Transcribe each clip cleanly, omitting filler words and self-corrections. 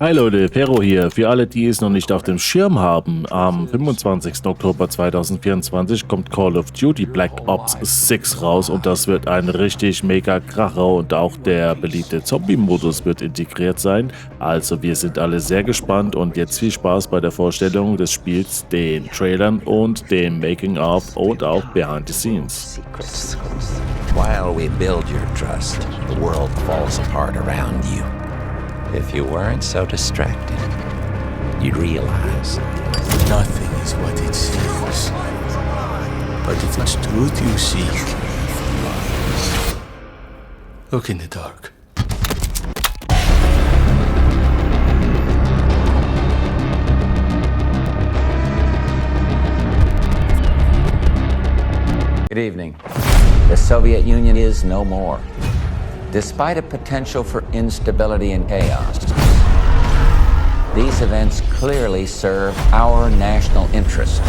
Hi Leute, Pero hier. Für alle, die es noch nicht auf dem Schirm haben, am 25. Oktober 2024 kommt Call of Duty Black Ops 6 raus und das wird ein richtig mega Kracher und auch der beliebte Zombie-Modus wird integriert sein. Also wir sind alle sehr gespannt und jetzt viel Spaß bei der Vorstellung des Spiels, den Trailern und dem Making-of und auch Behind the Scenes. While we build your trust, the world falls apart around you. If you weren't so distracted, you'd realize nothing is what it seems. But if it's truth you seek, look in the dark. Good evening. The Soviet Union is no more. Despite a potential for instability and chaos, these events clearly serve our national interest.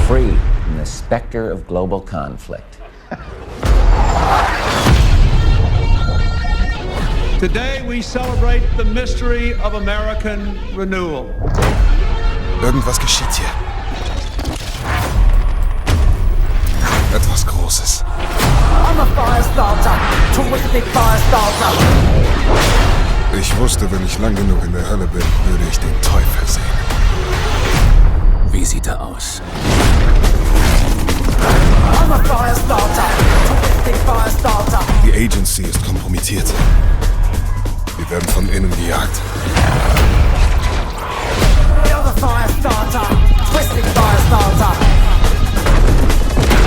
Free from the specter of global conflict. Today we celebrate the mystery of American renewal. Irgendwas geschieht hier. Etwas Großes. I'm a Firestarter. Terrific Firestarter. Ich wusste, wenn ich lang genug in der Hölle bin, würde ich den Teufel sehen. Wie sieht er aus? I'm a Firestarter. Terrific Firestarter. Die Agency ist kompromittiert. Wir werden von innen gejagt. You're the Firestarter. Twisted Firestarter.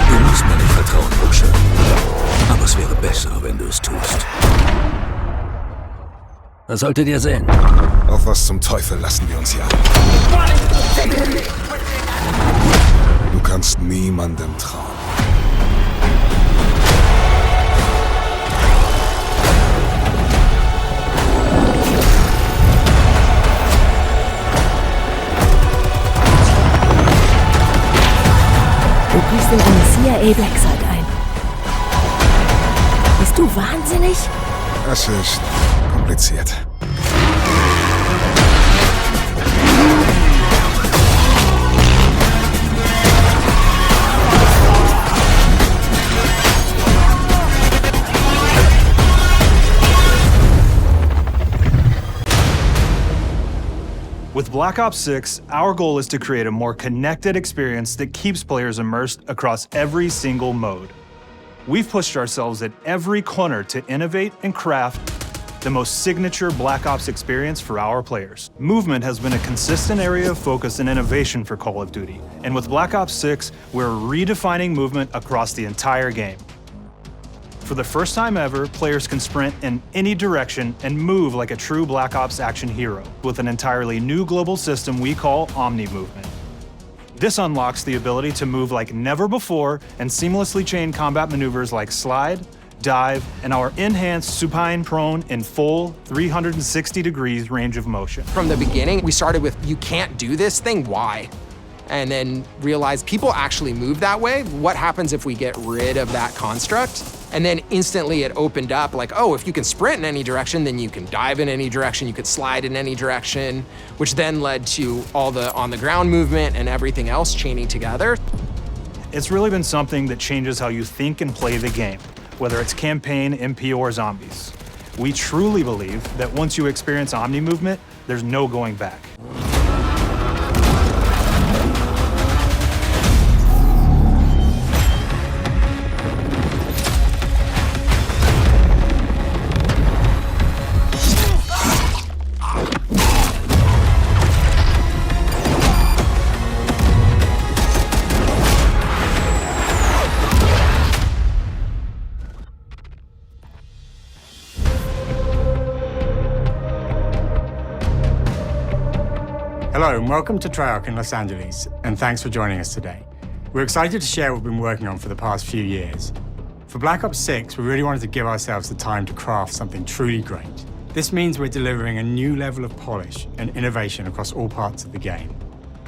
Du musst mir nicht vertrauen, Bursche. Aber es wäre besser, wenn du es tust. Das solltet ihr sehen. Auf was zum Teufel lassen wir uns hier ein? Du kannst niemandem trauen. Du gehst in eine CIA Black Site ein. Bist du wahnsinnig? Es ist kompliziert. With Black Ops 6, our goal is to create a more connected experience that keeps players immersed across every single mode. We've pushed ourselves at every corner to innovate and craft the most signature Black Ops experience for our players. Movement has been a consistent area of focus and innovation for Call of Duty, and with Black Ops 6, we're redefining movement across the entire game. For the first time ever, players can sprint in any direction and move like a true Black Ops action hero with an entirely new global system we call Omni Movement. This unlocks the ability to move like never before and seamlessly chain combat maneuvers like slide, dive, and our enhanced supine prone in full 360 degrees range of motion. From the beginning, we started with, you can't do this thing, why? And then realized people actually move that way. What happens if we get rid of that construct? And then instantly it opened up like, oh, if you can sprint in any direction, then you can dive in any direction, you could slide in any direction, which then led to all the on-the-ground movement and everything else chaining together. It's really been something that changes how you think and play the game, whether it's campaign, MP, or zombies. We truly believe that once you experience Omni Movement, there's no going back. Hello and welcome to Treyarch in Los Angeles, and thanks for joining us today. We're excited to share what we've been working on for the past few years. For Black Ops 6, we really wanted to give ourselves the time to craft something truly great. This means we're delivering a new level of polish and innovation across all parts of the game.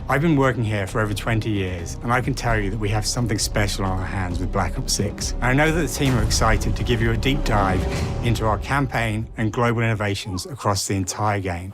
I've been working here for over 20 years, and I can tell you that we have something special on our hands with Black Ops 6. And I know that the team are excited to give you a deep dive into our campaign and global innovations across the entire game.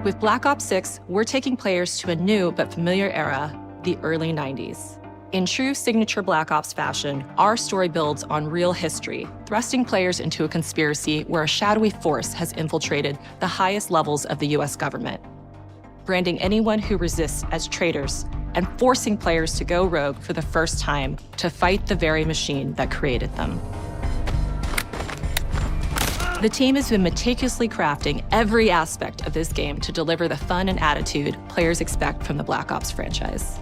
With Black Ops 6, we're taking players to a new but familiar era, the early 90s. In true signature Black Ops fashion, our story builds on real history, thrusting players into a conspiracy where a shadowy force has infiltrated the highest levels of the US government, branding anyone who resists as traitors and forcing players to go rogue for the first time to fight the very machine that created them. The team has been meticulously crafting every aspect of this game to deliver the fun and attitude players expect from the Black Ops franchise.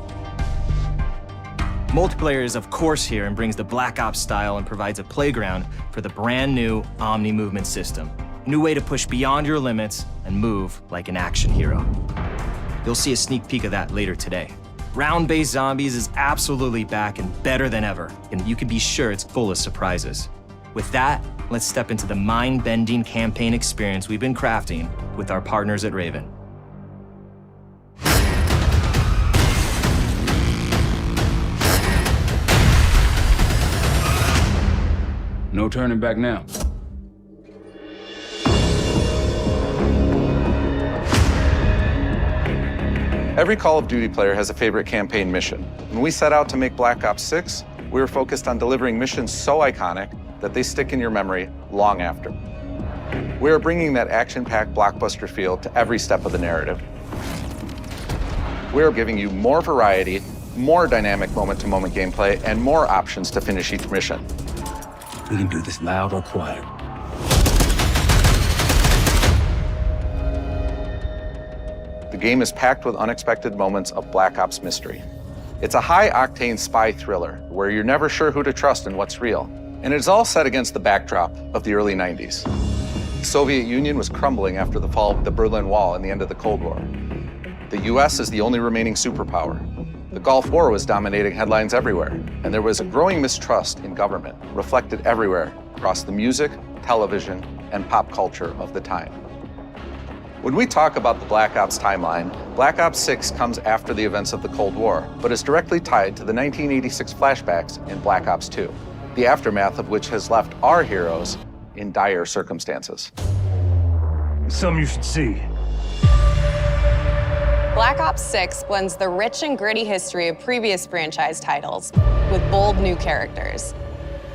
Multiplayer is of course here and brings the Black Ops style and provides a playground for the brand new Omni movement system. New way to push beyond your limits and move like an action hero. You'll see a sneak peek of that later today. Round-based zombies is absolutely back and better than ever, and you can be sure it's full of surprises. With that, let's step into the mind-bending campaign experience we've been crafting with our partners at Raven. No turning back now. Every Call of Duty player has a favorite campaign mission. When we set out to make Black Ops 6, we were focused on delivering missions so iconic that they stick in your memory long after. We are bringing that action-packed blockbuster feel to every step of the narrative. We are giving you more variety, more dynamic moment-to-moment gameplay, and more options to finish each mission. We can do this loud or quiet. The game is packed with unexpected moments of Black Ops mystery. It's a high-octane spy thriller where you're never sure who to trust and what's real. And it's all set against the backdrop of the early 90s. The Soviet Union was crumbling after the fall of the Berlin Wall and the end of the Cold War. The US is the only remaining superpower. The Gulf War was dominating headlines everywhere, and there was a growing mistrust in government, reflected everywhere across the music, television, and pop culture of the time. When we talk about the Black Ops timeline, Black Ops 6 comes after the events of the Cold War, but is directly tied to the 1986 flashbacks in Black Ops 2, the aftermath of which has left our heroes in dire circumstances. Something you should see. Black Ops 6 blends the rich and gritty history of previous franchise titles with bold new characters,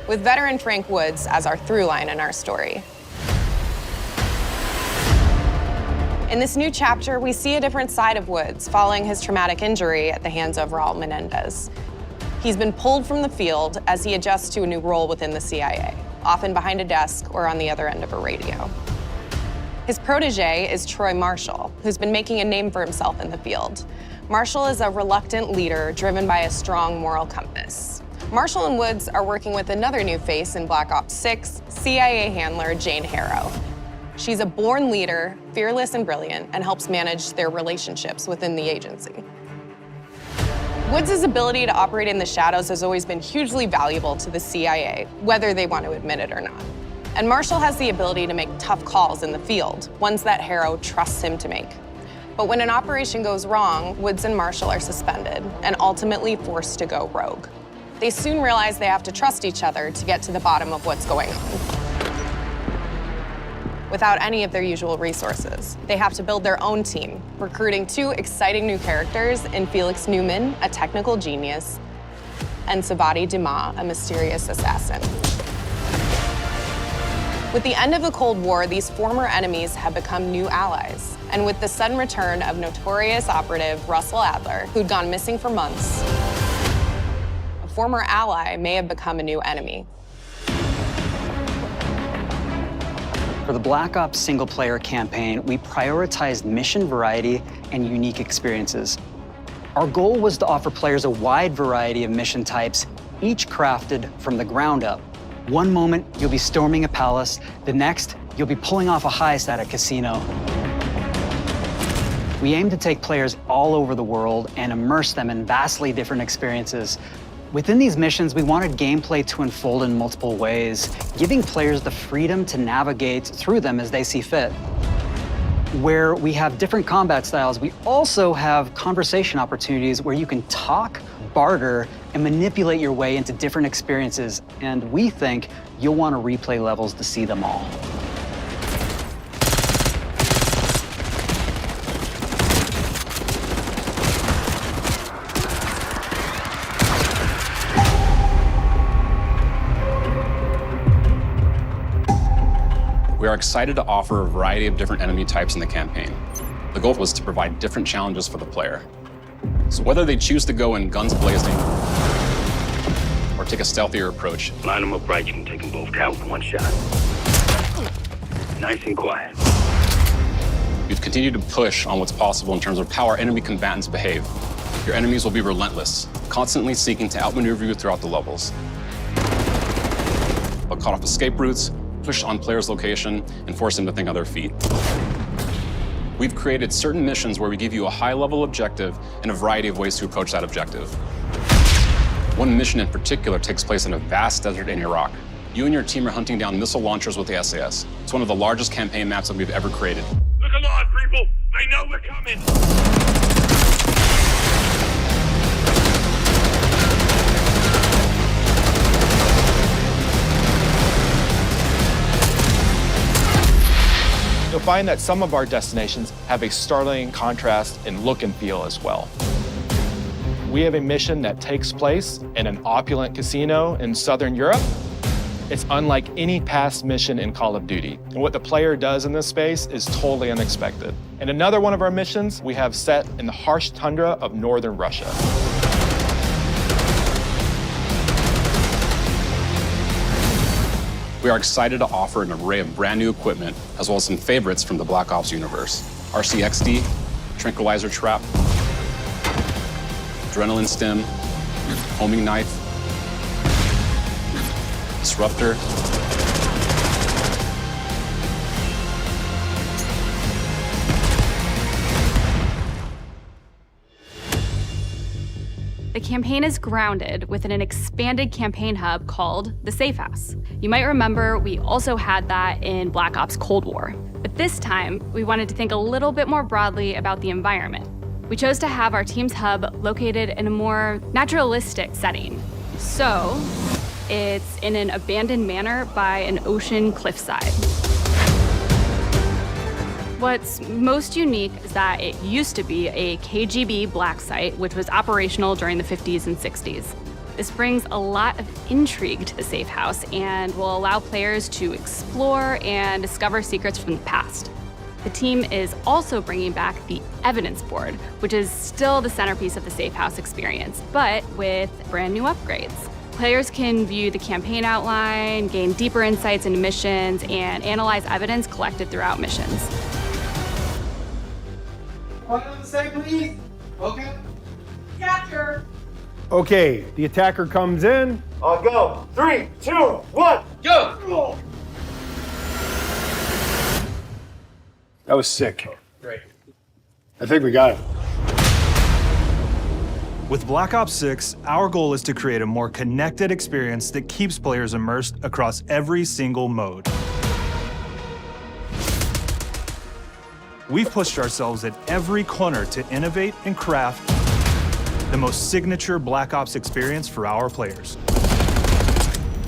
with veteran Frank Woods as our through line in our story. In this new chapter, we see a different side of Woods following his traumatic injury at the hands of Raul Menendez. He's been pulled from the field as he adjusts to a new role within the CIA, often behind a desk or on the other end of a radio. His protege is Troy Marshall, who's been making a name for himself in the field. Marshall is a reluctant leader driven by a strong moral compass. Marshall and Woods are working with another new face in Black Ops 6, CIA handler Jane Harrow. She's a born leader, fearless and brilliant, and helps manage their relationships within the agency. Woods' ability to operate in the shadows has always been hugely valuable to the CIA, whether they want to admit it or not. And Marshall has the ability to make tough calls in the field, ones that Harrow trusts him to make. But when an operation goes wrong, Woods and Marshall are suspended and ultimately forced to go rogue. They soon realize they have to trust each other to get to the bottom of what's going on. Without any of their usual resources, they have to build their own team, recruiting two exciting new characters in Felix Newman, a technical genius, and Savati Dumas, a mysterious assassin. With the end of the Cold War, these former enemies have become new allies. And with the sudden return of notorious operative Russell Adler, who'd gone missing for months, a former ally may have become a new enemy. For the Black Ops single-player campaign, we prioritized mission variety and unique experiences. Our goal was to offer players a wide variety of mission types, each crafted from the ground up. One moment, you'll be storming a palace. The next, you'll be pulling off a heist at a casino. We aim to take players all over the world and immerse them in vastly different experiences, Within these missions, we wanted gameplay to unfold in multiple ways, giving players the freedom to navigate through them as they see fit. Where we have different combat styles, we also have conversation opportunities where you can talk, barter, and manipulate your way into different experiences. And we think you'll want to replay levels to see them all. We are excited to offer a variety of different enemy types in the campaign. The goal was to provide different challenges for the player. So whether they choose to go in guns blazing or take a stealthier approach. Line them up right, you can take them both out with one shot. Nice and quiet. We've continued to push on what's possible in terms of how our enemy combatants behave. Your enemies will be relentless, constantly seeking to outmaneuver you throughout the levels. They'll cut off escape routes, push on players' location, and force them to think on their feet. We've created certain missions where we give you a high-level objective and a variety of ways to approach that objective. One mission in particular takes place in a vast desert in Iraq. You and your team are hunting down missile launchers with the SAS. It's one of the largest campaign maps that we've ever created. Look alive, people! They know we're coming! You'll find that some of our destinations have a startling contrast in look and feel as well. We have a mission that takes place in an opulent casino in Southern Europe. It's unlike any past mission in Call of Duty. And what the player does in this space is totally unexpected. And another one of our missions we have set in the harsh tundra of northern Russia. We are excited to offer an array of brand new equipment, as well as some favorites from the Black Ops universe. RCXD, Tranquilizer Trap, Adrenaline Stim, Homing Knife, Disruptor, The campaign is grounded within an expanded campaign hub called the Safe House. You might remember we also had that in Black Ops Cold War. But this time, we wanted to think a little bit more broadly about the environment. We chose to have our team's hub located in a more naturalistic setting. So, it's in an abandoned manor by an ocean cliffside. What's most unique is that it used to be a KGB black site, which was operational during the 50s and 60s. This brings a lot of intrigue to the Safe House and will allow players to explore and discover secrets from the past. The team is also bringing back the evidence board, which is still the centerpiece of the Safe House experience, but with brand new upgrades. Players can view the campaign outline, gain deeper insights into missions, and analyze evidence collected throughout missions. One on the side, please. Okay. Capture. Okay, the attacker comes in. I'll go. 3, 2, 1, go! That was sick. Great. I think we got it. With Black Ops 6, our goal is to create a more connected experience that keeps players immersed across every single mode. We've pushed ourselves at every corner to innovate and craft the most signature Black Ops experience for our players.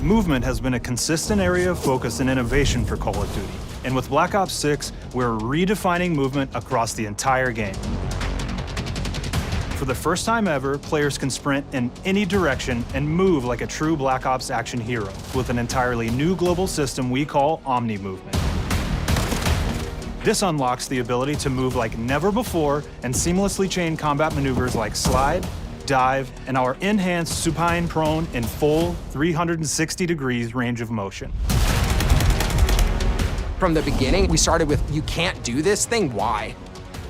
Movement has been a consistent area of focus and innovation for Call of Duty. And with Black Ops 6, we're redefining movement across the entire game. For the first time ever, players can sprint in any direction and move like a true Black Ops action hero with an entirely new global system we call Omni Movement. This unlocks the ability to move like never before and seamlessly chain combat maneuvers like slide, dive, and our enhanced supine prone in full 360 degrees range of motion. From the beginning, we started with, you can't do this thing, why?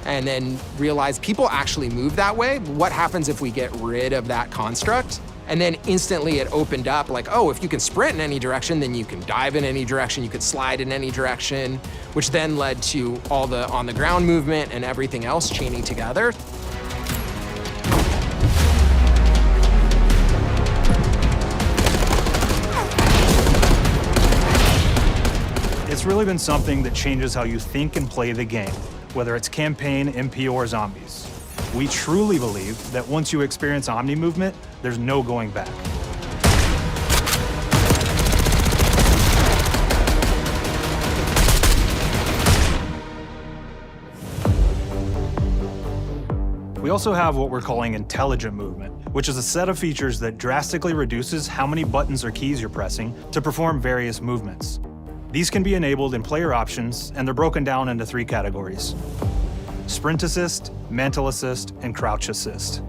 And then realized people actually move that way. What happens if we get rid of that construct? And then instantly it opened up like, oh, if you can sprint in any direction, then you can dive in any direction, you could slide in any direction, which then led to all the on-the-ground movement and everything else chaining together. It's really been something that changes how you think and play the game, whether it's campaign, MP, or zombies. We truly believe that once you experience Omni movement, there's no going back. We also have what we're calling intelligent movement, which is a set of features that drastically reduces how many buttons or keys you're pressing to perform various movements. These can be enabled in player options, and they're broken down into 3 categories: Sprint Assist, Mantle Assist, and Crouch Assist.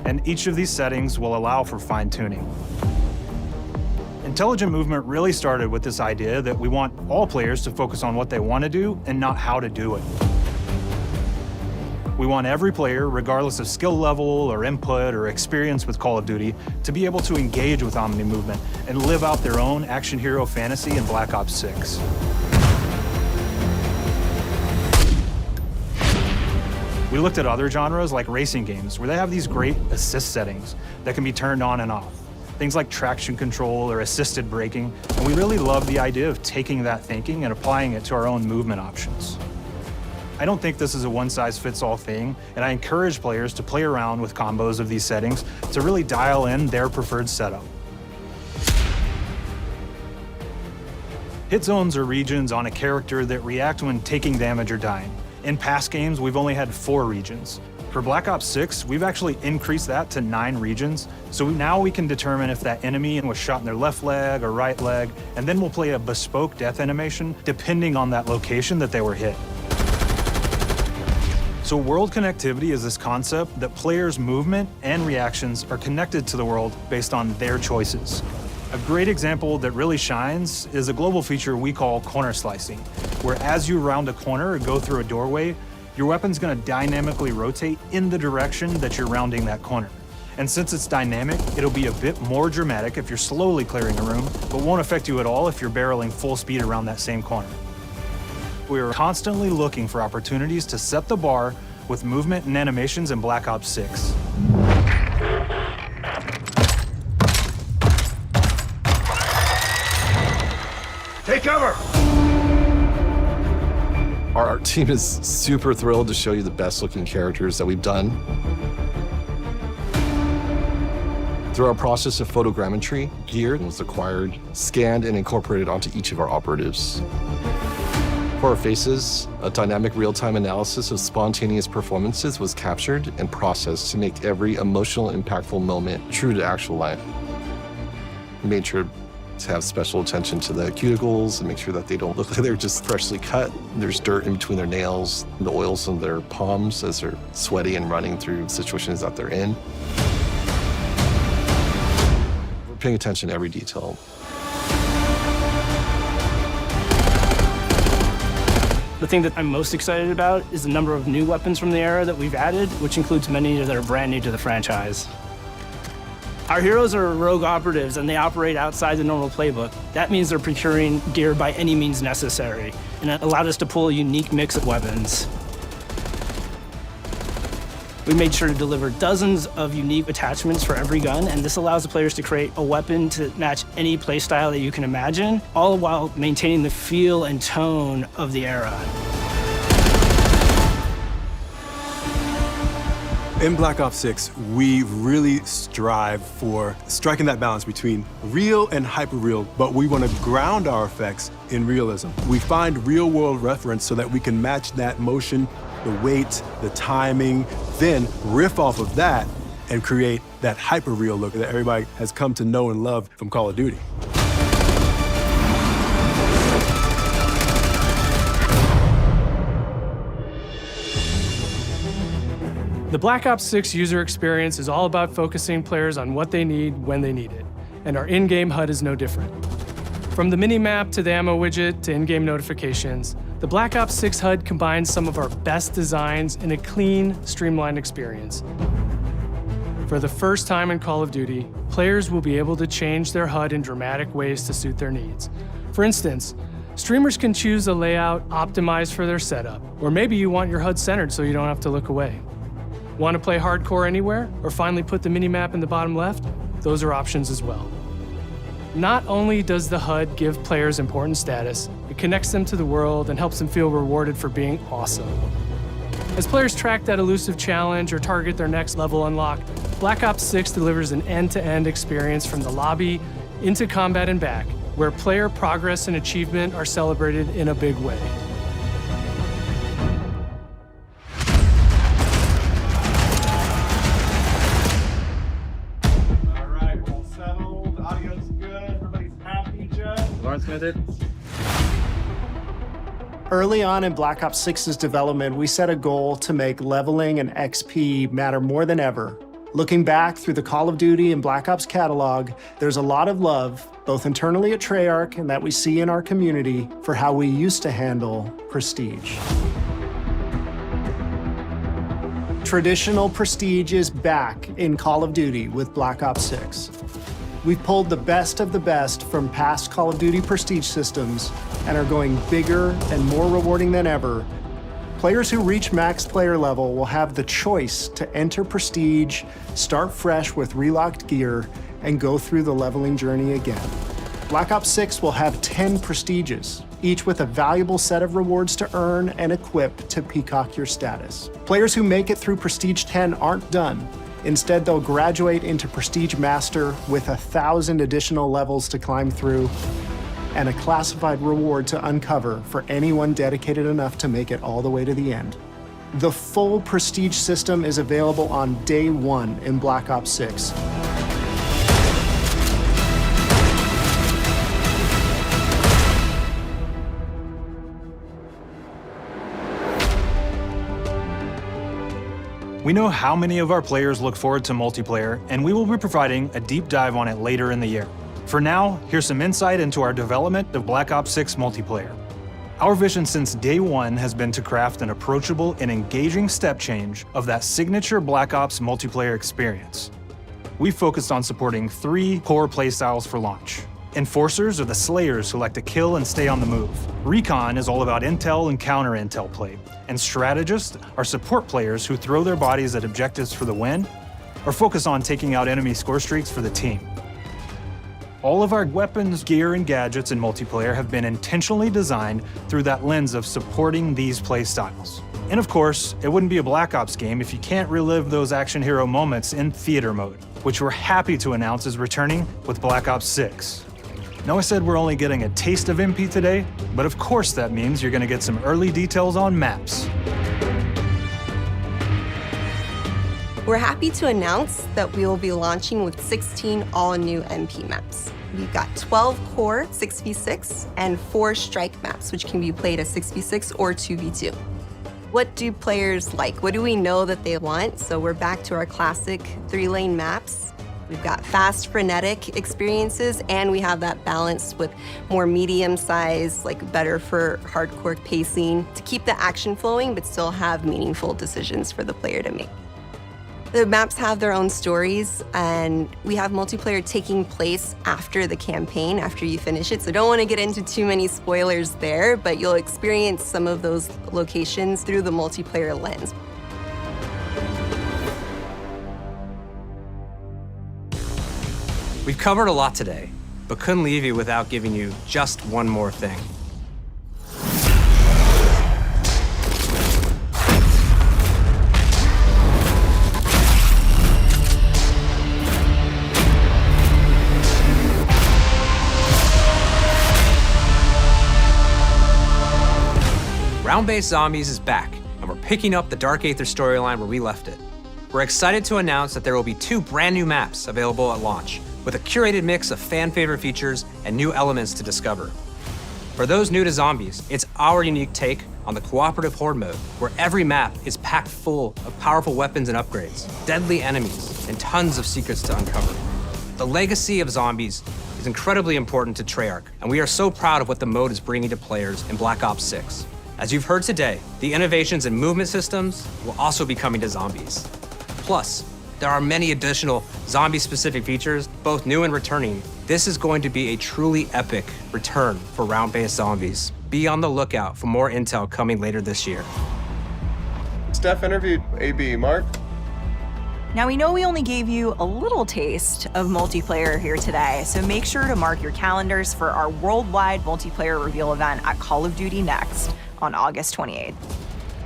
And each of these settings will allow for fine-tuning. Intelligent movement really started with this idea that we want all players to focus on what they want to do and not how to do it. We want every player, regardless of skill level or input or experience with Call of Duty, to be able to engage with Omni movement and live out their own action hero fantasy in Black Ops 6. We looked at other genres like racing games, where they have these great assist settings that can be turned on and off. Things like traction control or assisted braking, and we really love the idea of taking that thinking and applying it to our own movement options. I don't think this is a one-size-fits-all thing, and I encourage players to play around with combos of these settings to really dial in their preferred setup. Hit zones are regions on a character that react when taking damage or dying. In past games, we've only had 4 regions. For Black Ops 6, we've actually increased that to 9 regions, so now we can determine if that enemy was shot in their left leg or right leg, and then we'll play a bespoke death animation depending on that location that they were hit. So world connectivity is this concept that players' movement and reactions are connected to the world based on their choices. A great example that really shines is a global feature we call corner slicing, where as you round a corner or go through a doorway, your weapon's gonna dynamically rotate in the direction that you're rounding that corner. And since it's dynamic, it'll be a bit more dramatic if you're slowly clearing a room, but won't affect you at all if you're barreling full speed around that same corner. We are constantly looking for opportunities to set the bar with movement and animations in Black Ops 6. Take cover! Our art team is super thrilled to show you the best looking characters that we've done. Through our process of photogrammetry, gear was acquired, scanned, and incorporated onto each of our operatives. For our faces, a dynamic real-time analysis of spontaneous performances was captured and processed to make every emotional, impactful moment true to actual life. We made sure to have special attention to the cuticles and make sure that they don't look like they're just freshly cut. There's dirt in between their nails, the oils on their palms as they're sweaty and running through situations that they're in. We're paying attention to every detail. The thing that I'm most excited about is the number of new weapons from the era that we've added, which includes many that are brand new to the franchise. Our heroes are rogue operatives, and they operate outside the normal playbook. That means they're procuring gear by any means necessary, and it allowed us to pull a unique mix of weapons. We made sure to deliver dozens of unique attachments for every gun, and this allows the players to create a weapon to match any playstyle that you can imagine, all while maintaining the feel and tone of the era. In Black Ops 6, we really strive for striking that balance between real and hyper-real, but we want to ground our effects in realism. We find real-world reference so that we can match that motion, the weight, the timing, then riff off of that and create that hyper-real look that everybody has come to know and love from Call of Duty. The Black Ops 6 user experience is all about focusing players on what they need when they need it, and our in-game HUD is no different. From the mini-map to the ammo widget to in-game notifications, the Black Ops 6 HUD combines some of our best designs in a clean, streamlined experience. For the first time in Call of Duty, players will be able to change their HUD in dramatic ways to suit their needs. For instance, streamers can choose a layout optimized for their setup, or maybe you want your HUD centered so you don't have to look away. Want to play hardcore anywhere, or finally put the mini-map in the bottom left? Those are options as well. Not only does the HUD give players important status, it It connects them to the world and helps them feel rewarded for being awesome. As players track that elusive challenge or target their next level unlock, Black Ops 6 delivers an end-to-end experience from the lobby into combat and back, where player progress and achievement are celebrated in a big way. All right, we're all settled. Audio's good. Everybody's happy, Jeff. Lawrence committed. Early on in Black Ops 6's development, we set a goal to make leveling and XP matter more than ever. Looking back through the Call of Duty and Black Ops catalog, there's a lot of love, both internally at Treyarch and that we see in our community, for how we used to handle prestige. Traditional prestige is back in Call of Duty with Black Ops 6. We've pulled the best of the best from past Call of Duty prestige systems and are going bigger and more rewarding than ever. Players who reach max player level will have the choice to enter prestige, start fresh with relocked gear, and go through the leveling journey again. Black Ops 6 will have 10 prestiges, each with a valuable set of rewards to earn and equip to peacock your status. Players who make it through Prestige 10 aren't done. Instead, they'll graduate into Prestige Master with 1,000 additional levels to climb through and a classified reward to uncover for anyone dedicated enough to make it all the way to the end. The full Prestige system is available on day one in Black Ops 6. We know how many of our players look forward to multiplayer, and we will be providing a deep dive on it later in the year. For now, here's some insight into our development of Black Ops 6 multiplayer. Our vision since day one has been to craft an approachable and engaging step change of that signature Black Ops multiplayer experience. We focused on supporting 3 core playstyles for launch. Enforcers are the slayers who like to kill and stay on the move. Recon is all about intel and counter-intel play. And strategists are support players who throw their bodies at objectives for the win or focus on taking out enemy score streaks for the team. All of our weapons, gear, and gadgets in multiplayer have been intentionally designed through that lens of supporting these playstyles. And of course, it wouldn't be a Black Ops game if you can't relive those action hero moments in theater mode, which we're happy to announce is returning with Black Ops 6. Now I said we're only getting a taste of MP today, but of course that means you're gonna get some early details on maps. We're happy to announce that we will be launching with 16 all-new MP maps. We've got 12 core 6v6 and 4 strike maps, which can be played as 6v6 or 2v2. What do players like? What do we know that they want? So we're back to our classic 3-lane maps. We've got fast, frenetic experiences, and we have that balance with more medium size, like better for hardcore pacing, to keep the action flowing, but still have meaningful decisions for the player to make. The maps have their own stories, and we have multiplayer taking place after the campaign, after you finish it. So don't want to get into too many spoilers there, but you'll experience some of those locations through the multiplayer lens. We've covered a lot today, but couldn't leave you without giving you just one more thing. Round-based Zombies is back, and we're picking up the Dark Aether storyline where we left it. We're excited to announce that there will be 2 brand new maps available at launch, with a curated mix of fan-favorite features and new elements to discover. For those new to Zombies, it's our unique take on the cooperative horde mode, where every map is packed full of powerful weapons and upgrades, deadly enemies, and tons of secrets to uncover. The legacy of Zombies is incredibly important to Treyarch, and we are so proud of what the mode is bringing to players in Black Ops 6. As you've heard today, the innovations in movement systems will also be coming to Zombies. Plus, there are many additional zombie-specific features, both new and returning. This is going to be a truly epic return for round-based Zombies. Be on the lookout for more intel coming later this year. Steph interviewed AB. Mark? Now, we know we only gave you a little taste of multiplayer here today, so make sure to mark your calendars for our worldwide multiplayer reveal event at Call of Duty Next on August 28th.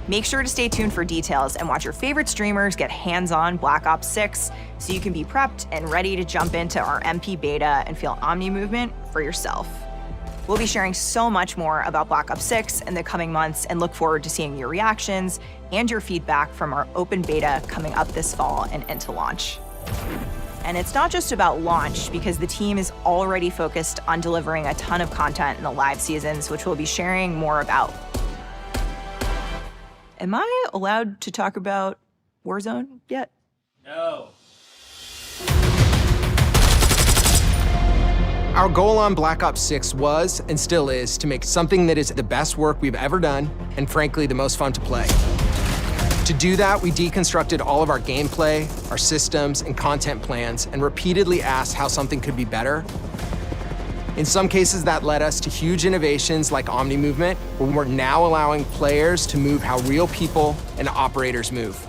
Make sure to stay tuned for details and watch your favorite streamers get hands-on Black Ops 6 so you can be prepped and ready to jump into our MP beta and feel Omni movement for yourself. We'll be sharing so much more about Black Ops 6 in the coming months and look forward to seeing your reactions and your feedback from our open beta coming up this fall and into launch. And it's not just about launch, because the team is already focused on delivering a ton of content in the live seasons, which we'll be sharing more about. Am I allowed to talk about Warzone yet? No. Our goal on Black Ops 6 was, and still is, to make something that is the best work we've ever done, and frankly, the most fun to play. To do that, we deconstructed all of our gameplay, our systems, and content plans, and repeatedly asked how something could be better. In some cases, that led us to huge innovations like Omni movement, where we're now allowing players to move how real people and operators move.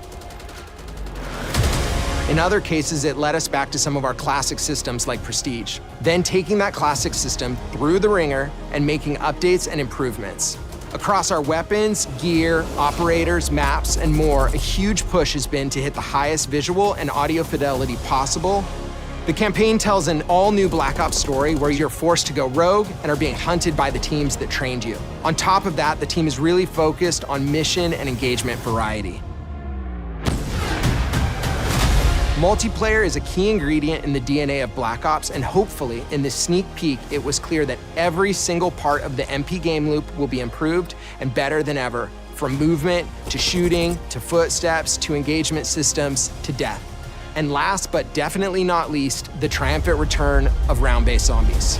In other cases, it led us back to some of our classic systems like Prestige, then taking that classic system through the ringer and making updates and improvements. Across our weapons, gear, operators, maps, and more, a huge push has been to hit the highest visual and audio fidelity possible. The campaign tells an all-new Black Ops story where you're forced to go rogue and are being hunted by the teams that trained you. On top of that, the team is really focused on mission and engagement variety. Multiplayer is a key ingredient in the DNA of Black Ops, and hopefully, in this sneak peek, it was clear that every single part of the MP game loop will be improved and better than ever, from movement, to shooting, to footsteps, to engagement systems, to death. And last but definitely not least, the triumphant return of round-based zombies.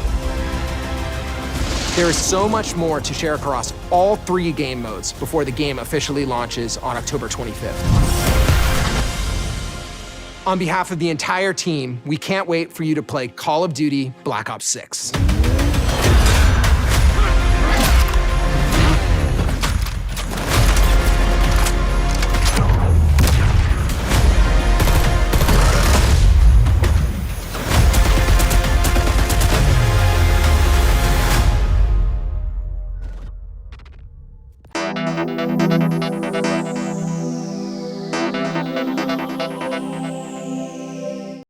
There is so much more to share across all 3 game modes before the game officially launches on October 25th. On behalf of the entire team, we can't wait for you to play Call of Duty Black Ops 6.